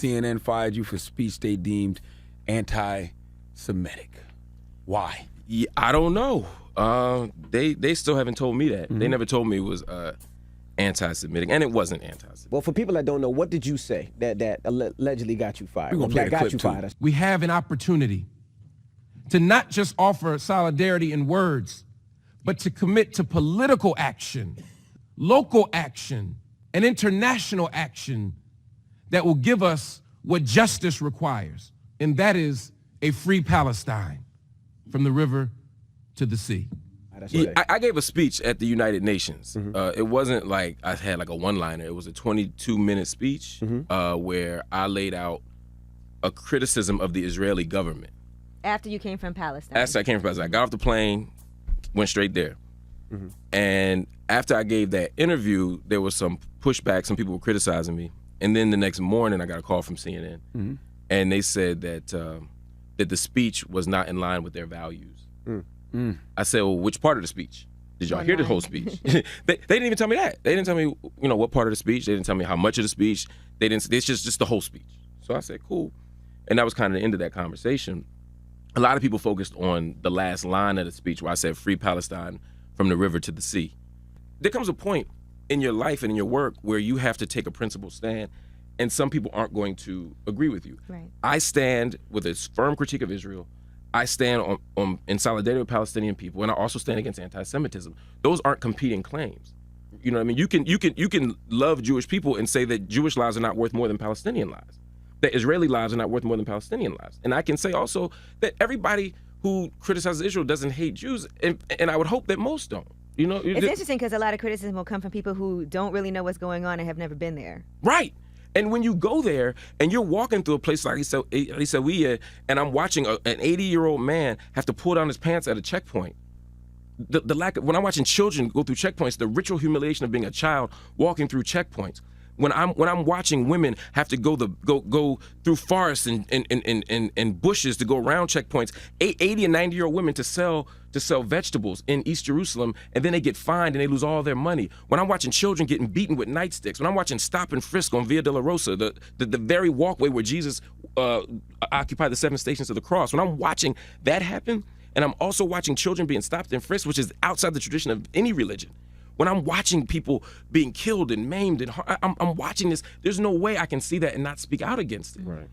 CNN fired you for speech they deemed anti-Semitic. Why? Yeah, I don't know. They still haven't told me that. They never told me it was anti-Semitic, and it wasn't anti-Semitic. Well, for people that don't know, what did you say that allegedly got you fired? We're gonna play the clip, too. We have an opportunity to not just offer solidarity in words, but to commit to political action, local action, and international action that will give us what justice requires, and that is a free Palestine from the river to the sea. Yeah, I gave a speech at the United Nations. It wasn't like I had like a one-liner. It was a 22-minute speech where I laid out a criticism of the Israeli government. After you came from Palestine? After I came from Palestine. I got off the plane, went straight there. And after I gave that interview, there was some pushback. Some people were criticizing me. And then the next morning, I got a call from CNN. And they said that the speech was not in line with their values. I said, well, which part of the speech? Did y'all hear the whole speech? They didn't even tell me that. They didn't tell me, what part of the speech. They didn't tell me how much of the speech. They didn't. It's just the whole speech. So I said, cool. And that was kind of the end of that conversation. A lot of people focused on the last line of the speech where I said, free Palestine from the river to the sea. There comes a point in your life and in your work where you have to take a principled stand, and some people aren't going to agree with you. Right. I stand with a firm critique of Israel. I stand in solidarity with Palestinian people, and I also stand against anti-Semitism. Those aren't competing claims. You know what I mean? You can love Jewish people and say that Jewish lives are not worth more than Palestinian lives, that Israeli lives are not worth more than Palestinian lives. And I can say also that everybody who criticizes Israel doesn't hate Jews, and I would hope that most don't. It's interesting because a lot of criticism will come from people who don't really know what's going on and have never been there. Right. And when you go there and you're walking through a place like Isawiya, and I'm watching an 80-year-old man have to pull down his pants at a checkpoint, the lack of, when I'm watching children go through checkpoints, the ritual humiliation of being a child walking through checkpoints, when I'm watching women have to go through forests and bushes to go around checkpoints, 80 and 90-year-old women to sell vegetables in East Jerusalem, and then they get fined and they lose all their money. When I'm watching children getting beaten with nightsticks, when I'm watching stop and frisk on Via Dolorosa, the very walkway where Jesus occupied the 7 stations of the cross, when I'm watching that happen, and I'm also watching children being stopped and frisked, which is outside the tradition of any religion. When I'm watching people being killed and maimed, and I'm watching this, there's no way I can see that and not speak out against it. Right.